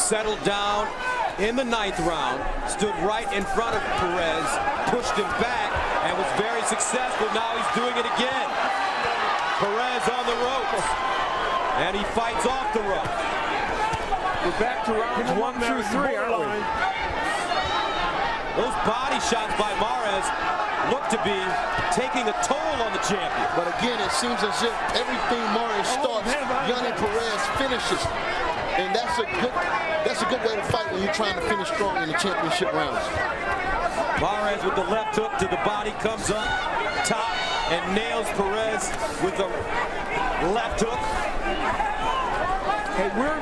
settled down in the 9th round, stood right in front of Perez, pushed him back, and was very successful. Now he's doing it again. Perez on the ropes, and he fights off the rope. We're back to rounds 1 through 3, aren't we? Those body shots by Mares look to be taking a toll on the champion. But again, it seems as if everything Mares starts, Yanni Perez finishes. And that's a good way to fight when you're trying to finish strong in the championship rounds. Mares with the left hook to the body, comes up top and nails Perez with the left hook. Hey, we're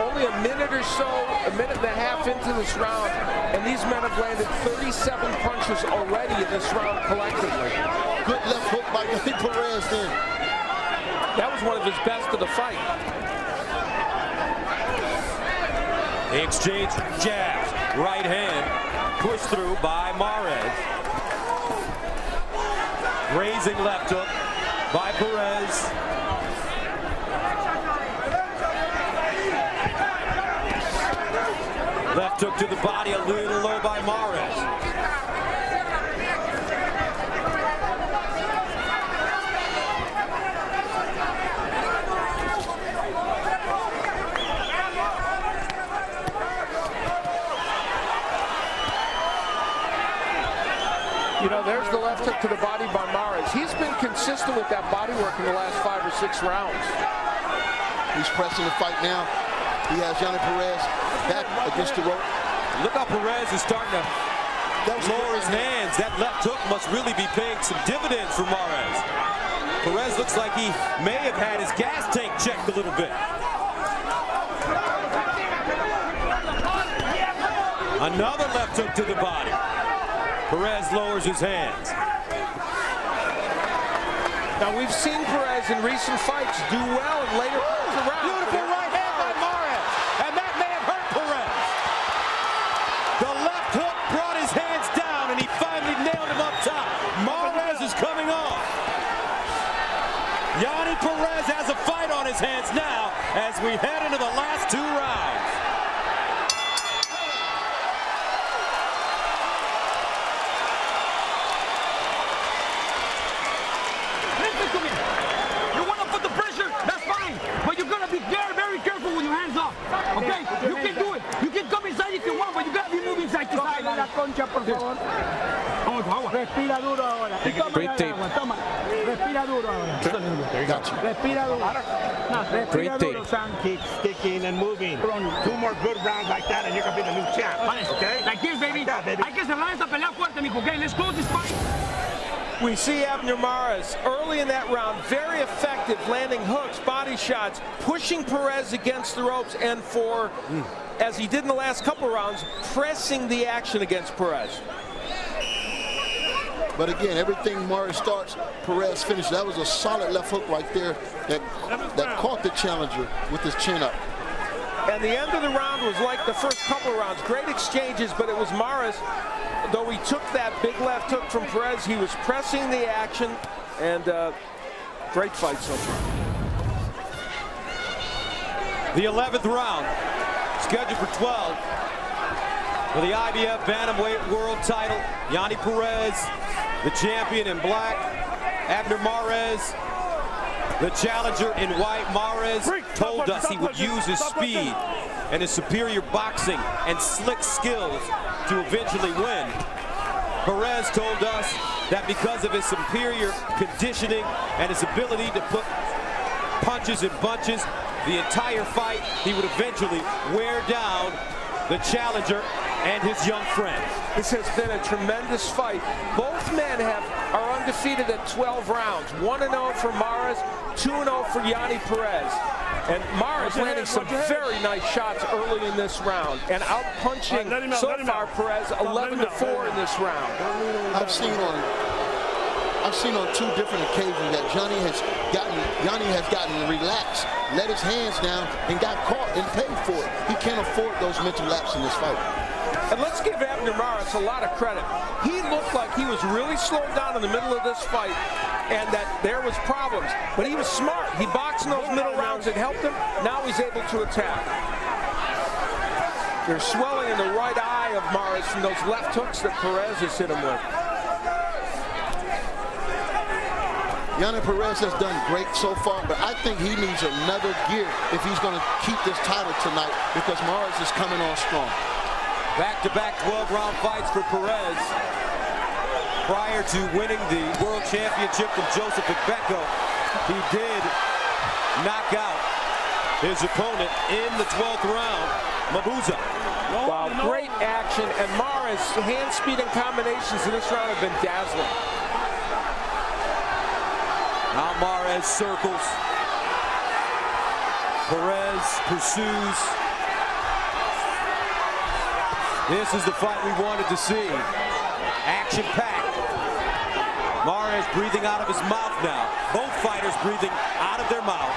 only a minute or so, a minute and a half into this round, and these men have landed 37 punches already in this round collectively. Good left hook by Yanni Perez then. That was one of his best of the fight. They exchange jabs, right hand, push through by Mares. Raising left hook by Perez. Left hook to the body, a little low by Mares. You know, there's the left hook to the body by Mares. He's been consistent with that body work in the last 5 or 6 rounds. He's pressing the fight now. He has Yanni Perez back against the rope. Look how Perez is starting to lower his hands. That left hook must really be paying some dividends for Mares. Perez looks like he may have had his gas tank checked a little bit. Another left hook to the body. Perez lowers his hands. Now, we've seen Perez in recent fights do well in later parts of the round. Beautiful right hand by Mares, and that may have hurt Perez. The left hook brought his hands down, and he finally nailed him up top. Mares is coming off. Yanni Perez has a fight on his hands now as we head into the last 2 rounds. Okay, you can do it. You can come inside if you want, but you gotta be moving side to side. La concha, por favor. Respira duro ahora. Y toma el agua, toma. Respira duro ahora. Respira duro. Respira duro, son. Keep sticking and moving. 2 more good rounds like that, and you're gonna be the new champ. Okay? Like this, baby. Yeah, baby. Hay que cerrar esta pelea fuerte, mijo. Okay, let's close this fight. We see Abner Mares early in that round, very effective, landing hooks, body shots, pushing Perez against the ropes, and as he did in the last couple rounds, pressing the action against Perez. But again, everything Mares starts, Perez finishes. That was a solid left hook right there that caught the challenger with his chin up. And the end of the round was like the first couple of rounds. Great exchanges, but it was Mares. Though he took that big left hook from Perez, he was pressing the action, and great fight so far. The 11th round, scheduled for 12, for the IBF Bantamweight World Title. Yanni Perez, the champion in black. Abner Mares, the challenger in white. Mares told us he would use his speed and his superior boxing and slick skills to eventually win. Perez told us that because of his superior conditioning and his ability to put punches and bunches the entire fight, he would eventually wear down the challenger and his young friend. This has been a tremendous fight. Both men are undefeated at 12 rounds. 1-0 for Mares, 2-0 for Yanni Perez. And Mares landing some very nice shots early in this round and out-punching so far Perez 11-4 in this round. I've seen on 2 different occasions that Yanni has gotten relaxed, let his hands down, and got caught and paid for it. He can't afford those mental lapses in this fight. And let's give Abner Mares a lot of credit. He looked like he was really slowed down in the middle of this fight and that there was problems. But he was smart. He boxed in those middle rounds that helped him. Now he's able to attack. There's swelling in the right eye of Mares from those left hooks that Perez has hit him with. Yanni Perez has done great so far, but I think he needs another gear if he's going to keep this title tonight, because Mares is coming on strong. Back-to-back 12-round fights for Perez. Prior to winning the World Championship from Joseph Bekbeko, he did knock out his opponent in the 12th round, Mabuza. Wow, great action, and Mares' hand speed and combinations in this round have been dazzling. Now Mares circles. Perez pursues. This is the fight we wanted to see. Action-packed. Mares breathing out of his mouth now. Both fighters breathing out of their mouth.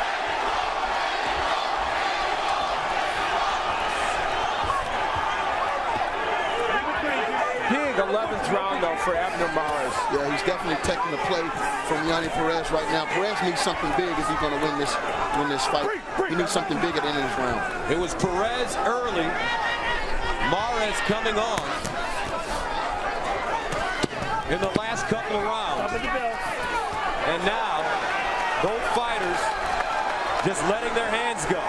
Big 11th round, though, for Abner Mares. Yeah, he's definitely taking the play from Yanni Perez right now. Perez needs something big if he's going to win this fight. He needs something big at the end of this round. It was Perez early. Mares coming on in the last couple of rounds. And now, both fighters just letting their hands go.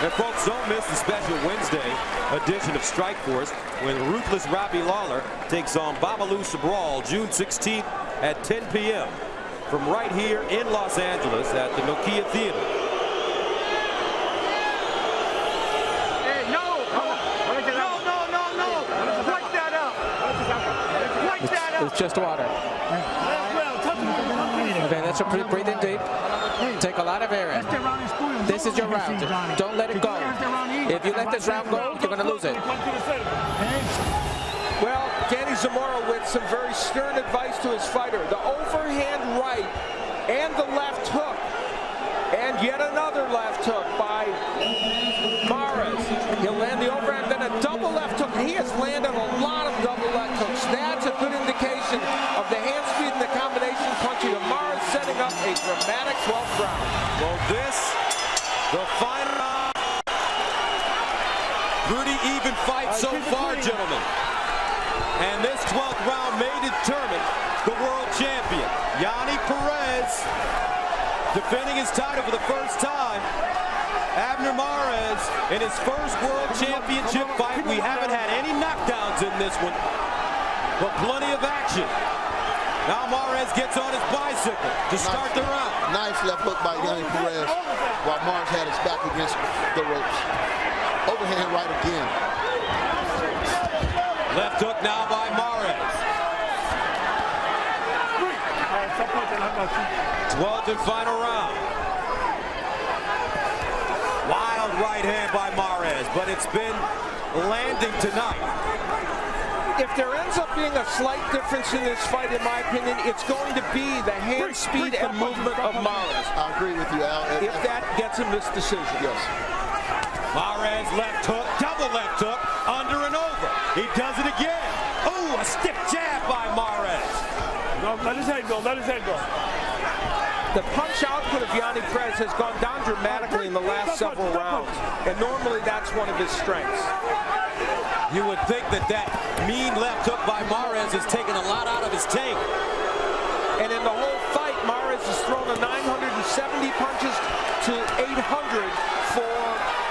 And folks, don't miss the special Wednesday edition of Strikeforce when ruthless Robbie Lawler takes on Babalu Sobral June 16th at 10 p.m. from right here in Los Angeles at the Nokia Theater. Hey, no! Wipe that up! Wipe that up! It's just water. Okay, that's a breathe in deep. Take a lot of air in. This is your round. Don't let it go. If you let this round go, you're going to lose it. Well, Danny Zamora with some very stern advice to his fighter. The overhand right and the left hook. And yet another left hook by Mares. He'll land the overhand, then a double left hook. He has landed a lot of double left hooks. That's a good indication of the hand speed and the combination punching of Mares, setting up a dramatic 12th round. Well, the final round. Pretty even fight so far, gentlemen. And this 12th round may determine the world champion. Yanni Perez defending his title for the first time. Abner Mares in his first world championship fight. We haven't had any knockdowns in this one, but plenty of action. Now Mares gets on his bicycle to start the round. Nice left hook by Yanni Perez while Mares had his back against the ropes. Overhand right again. Left hook now by Mares. 12th and final round. Wild right hand by Mares, but it's been landing tonight. If there ends up being a slight difference in this fight, in my opinion, it's going to be the hand speed and movement of Mares. I agree with you, Al. If that gets him this decision. Yes. Mares left hook, double left hook, under and over. He does it again. Oh, a stiff jab by Mares. No, let his head go, let his head go. The punch output of Yanni Perez has gone down dramatically in the last several rounds, and normally that's one of his strengths. You would think that mean left hook by Mares has taken a lot out of his tank. And in the whole fight, Mares has thrown a 970 punches to 800 for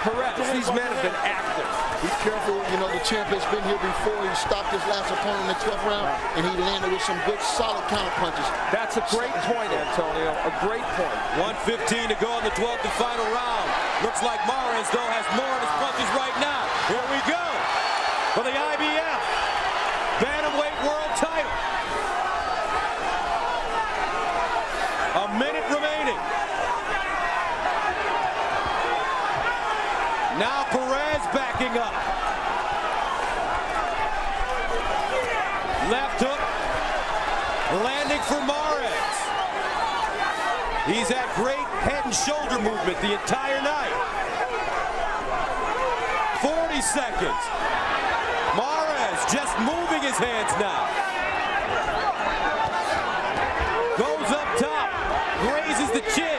Perez. These men have been active. Be careful, you know, the champ has been here before. He stopped his last opponent in the 12th round, and he landed with some good, solid counter punches. That's a great point, Antonio. A great point. 1:15 to go in the 12th and final round. Looks like Mares, though, has more in his punches right now. Here we go for the IBF Bantamweight World title. A minute remaining. Now Perez backing up. Left hook landing for Mares. He's had great head and shoulder movement the entire night. 40 seconds. Mares just moving his hands now. Goes up top. the chin.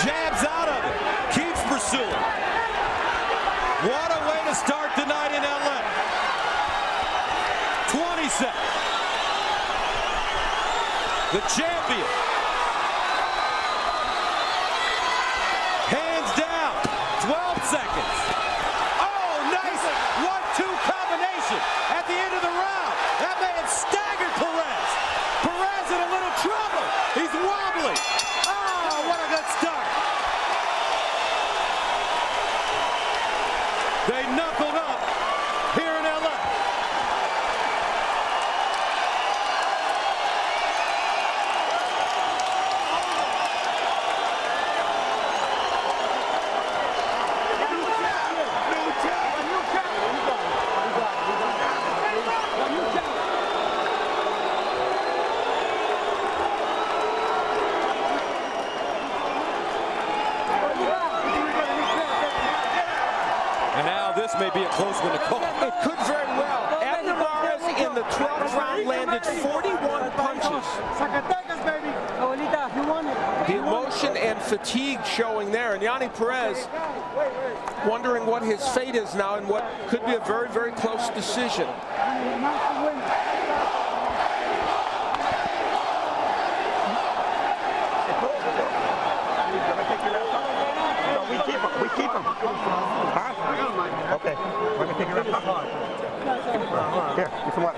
Jabs out of it. Keeps pursuing. What a way to start the night in LA. 20 seconds. The champion. Hands down. 12 seconds. Oh, nice 1-2 combination at the end of the round. That may have staggered Perez. Perez in a little trouble. He's wobbly. Oh, what a good start. They knuckled up here in LA. And now this may be a close one to call. It could very well. Abner Mares in the 12th round landed 41 punches. The emotion and fatigue showing there. And Yanni Perez wondering what his fate is now and what could be a very, very close decision. We keep him. Huh? Okay. We're going to take it up. Here, get some water.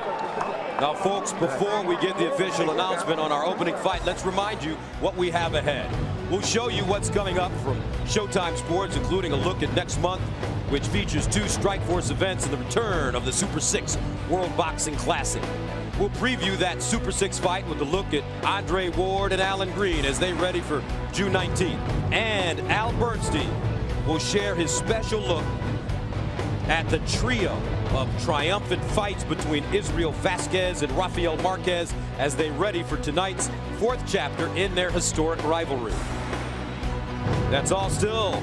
Now, folks, before we get the official announcement on our opening fight, let's remind you what we have ahead. We'll show you what's coming up from Showtime Sports, including a look at next month, which features 2 Strikeforce events and the return of the Super 6 World Boxing Classic. We'll preview that Super 6 fight with a look at Andre Ward and Alan Green as they ready for June 19th. And Al Bernstein will share his special look at the trio of triumphant fights between Israel Vasquez and Rafael Marquez as they ready for tonight's 4th chapter in their historic rivalry. That's all still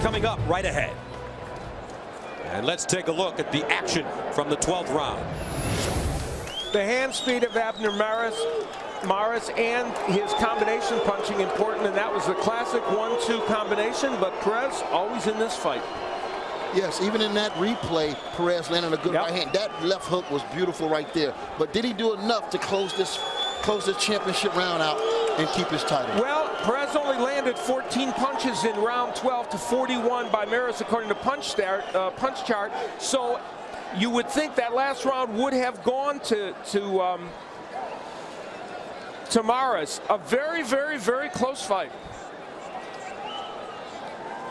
coming up right ahead. And let's take a look at the action from the 12th round. The hand speed of Abner Mares and his combination punching important, and that was the classic 1-2 combination, but Perez always in this fight. Yes, even in that replay, Perez landed a good right hand. That left hook was beautiful right there. But did he do enough to close this championship round out and keep his title? Well, Perez only landed 14 punches in round 12 to 41 by Mares according to punch chart. So you would think that last round would have gone to Mares. A very, very, very close fight.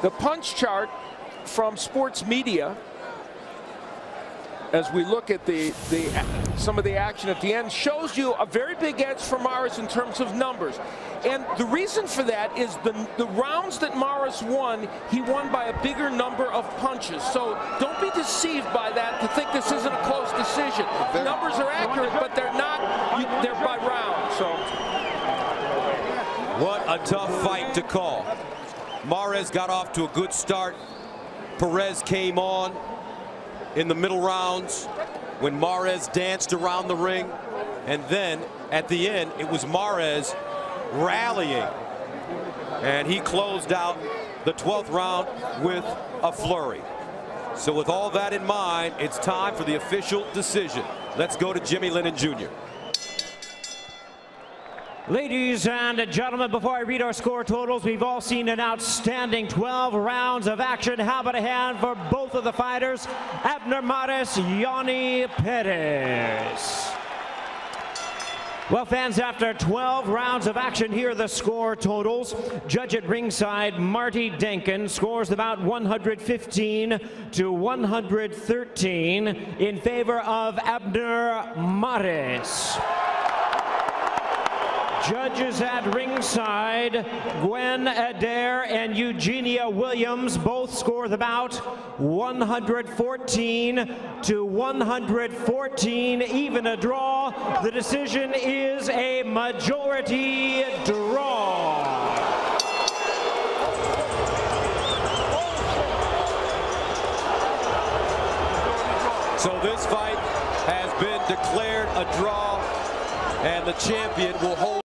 The punch chart from sports media, as we look at some of the action at the end, shows you a very big edge for Mares in terms of numbers. And the reason for that is the rounds that Mares won, he won by a bigger number of punches. So don't be deceived by that to think this isn't a close decision. The numbers are accurate, but they're not, they're by round. So what a tough fight to call. Mares got off to a good start. Perez came on in the middle rounds when Mares danced around the ring. And then at the end, it was Mares rallying. And he closed out the 12th round with a flurry. So with all that in mind, it's time for the official decision. Let's go to Jimmy Lennon Jr. Ladies and gentlemen, before I read our score totals, we've all seen an outstanding 12 rounds of action. How about a hand for both of the fighters, Abner Mares, Yanni Perez. Well, fans, after 12 rounds of action, here are the score totals. Judge at ringside, Marty Denkin, scores about 115 to 113 in favor of Abner Mares. Judges at ringside, Gwen Adair and Eugenia Williams both score about 114 to 114, even a draw. The decision is a majority draw. So this fight has been declared a draw, and the champion will hold